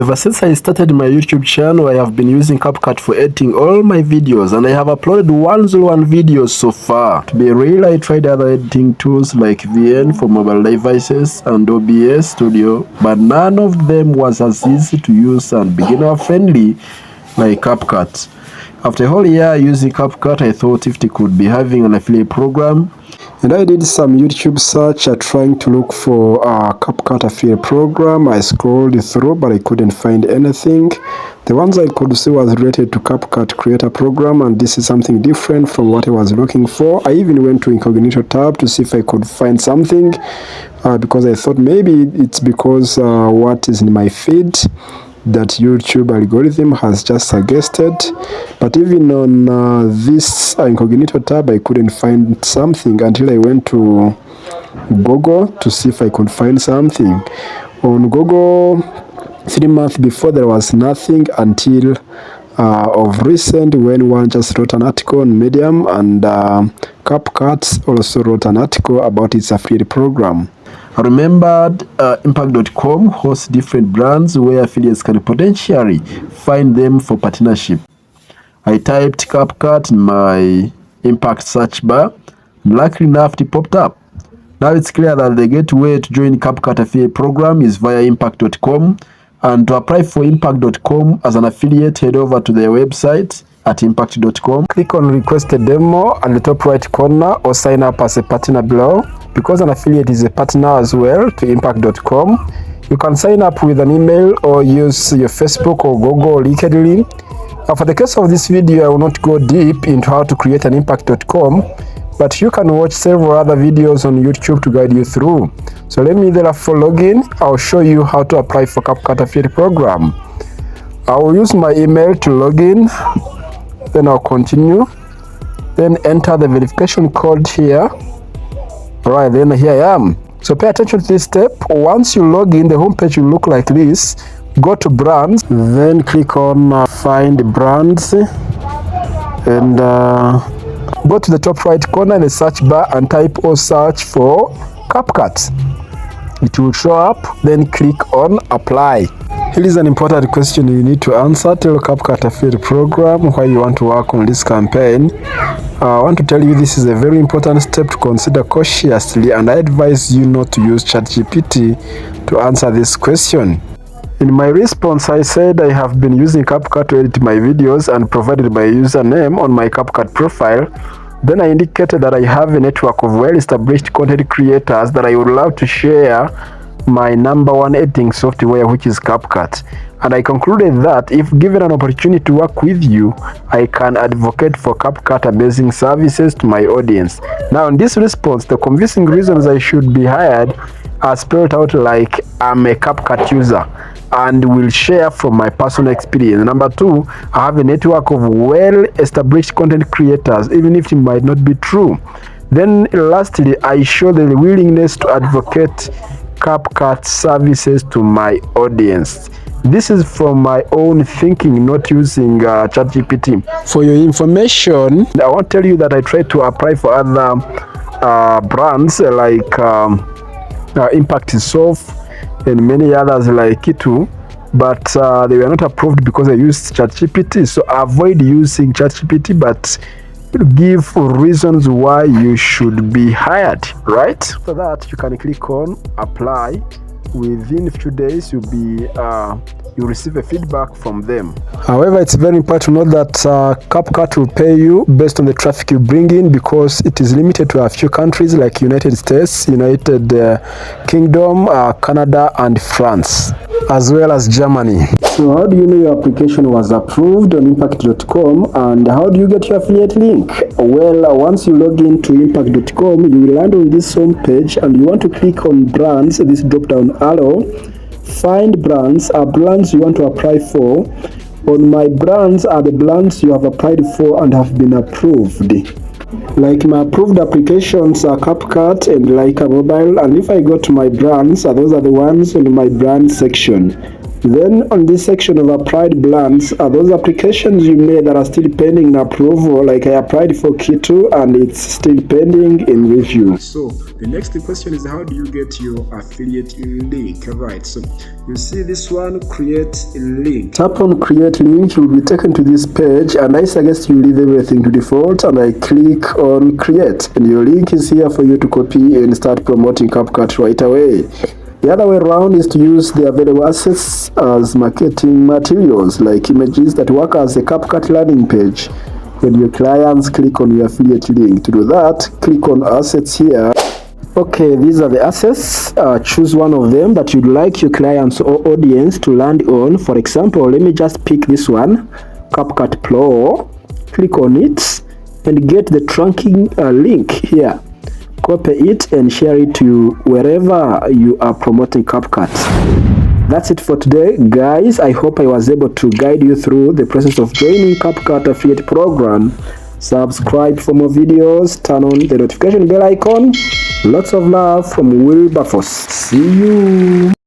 Ever since I started my YouTube channel, I have been using Capcut for editing all my videos, and I have uploaded 101 videos so far. To be real, I tried other editing tools like VN for mobile devices and OBS Studio, but none of them was as easy to use and beginner friendly like Capcut. After a whole year using Capcut, I thought if it could be having an affiliate program, and I did some YouTube search trying to look for a Capcut affiliate program. I scrolled through, but I couldn't find anything. The ones I could see was related to Capcut Creator Program, and this is something different from what I was looking for. I even went to Incognito tab to see if I could find something, because I thought maybe it's because what is in my feed that YouTube algorithm has just suggested. But even on this Incognito tab, I couldn't find something until I went to Google to see if I could find something. On Google, 3 months before, there was nothing until of recent, when one just wrote an article on Medium, and Capcut also wrote an article about its affiliate program. I remembered Impact.com hosts different brands where affiliates can potentially find them for partnership. I typed Capcut in my Impact search bar, and luckily enough it popped up. Now it's clear that the gateway to join Capcut affiliate program is via Impact.com, and to apply for Impact.com as an affiliate, head over to their website at Impact.com. Click on request a demo at the top right corner, or sign up as a partner below. Because an affiliate is a partner as well to Impact.com, you can sign up with an email or use your Facebook or Google or LinkedIn. For the case of this video, I will not go deep into how to create an Impact.com, but you can watch several other videos on YouTube to guide you through. So let me therefore log in. I'll show you how to apply for Capcut affiliate program. I will use my email to log in, then I'll continue, then enter the verification code here. Alright, then here I am. So pay attention to this step. Once you log in, the homepage will look like this. Go to brands, then click on find brands, and go to the top right corner in the search bar and type or search for Capcut. It will show up, then click on apply. Here is an important question you need to answer. Tell Capcut affiliate program why you want to work on this campaign. I want to tell you this is a very important step to consider cautiously, and I advise you not to use ChatGPT to answer this question. In my response, I said I have been using Capcut to edit my videos and provided my username on my Capcut profile. Then I indicated that I have a network of well-established content creators that I would love to share my #1 editing software, which is Capcut. And I concluded that if given an opportunity to work with you, I can advocate for Capcut amazing services to my audience. Now, in this response, the convincing reasons I should be hired are spelled out like I'm a Capcut user and will share from my personal experience. Number 2, I have a network of well-established content creators, even if it might not be true. Then lastly, I show the willingness to advocate Capcut services to my audience. This is from my own thinking, not using ChatGPT. For your information, I want to tell you that I tried to apply for other brands like Impact Soft and many others like it too, but they were not approved because I used ChatGPT. So avoid using ChatGPT, but give reasons why you should be hired, right? For that, you can click on apply. Within a few days, you'll receive a feedback from them. However, it's very important to know that Capcut will pay you based on the traffic you bring in, because it is limited to a few countries like United States, United Kingdom, Canada, and France, as well as Germany. So how do you know your application was approved on Impact.com, and how do you get your affiliate link? Well, once you log into Impact.com, you will land on this home page, and you want to click on brands, this drop down arrow. Find brands are brands you want to apply for. On my brands are the brands you have applied for and have been approved. Like my approved applications are Capcut and Leica Mobile, and if I go to my brands, those are the ones in my brand section. Then on this section of applied brands are those applications you made that are still pending approval. Like I applied for Kitu and it's still pending in review. So the next question is, how do you get your affiliate link? Alright, so you see this one, create a link. Tap on create link, you will be taken to this page, and I suggest you leave everything to default, and I click on create, and your link is here for you to copy and start promoting Capcut right away. The other way around is to use the available assets as marketing materials, like images that work as a Capcut landing page. When your clients click on your affiliate link, to do that, click on assets here. Okay, these are the assets. Choose one of them that you'd like your clients or audience to land on. For example, let me just pick this one, Capcut Pro. Click on it and get the trunking link here. Copy it and share it to wherever you are promoting Capcut. That's it for today, guys. I hope I was able to guide you through the process of joining Capcut affiliate program. Subscribe for more videos, turn on the notification bell icon. Lots of love from Wilberforce. See you.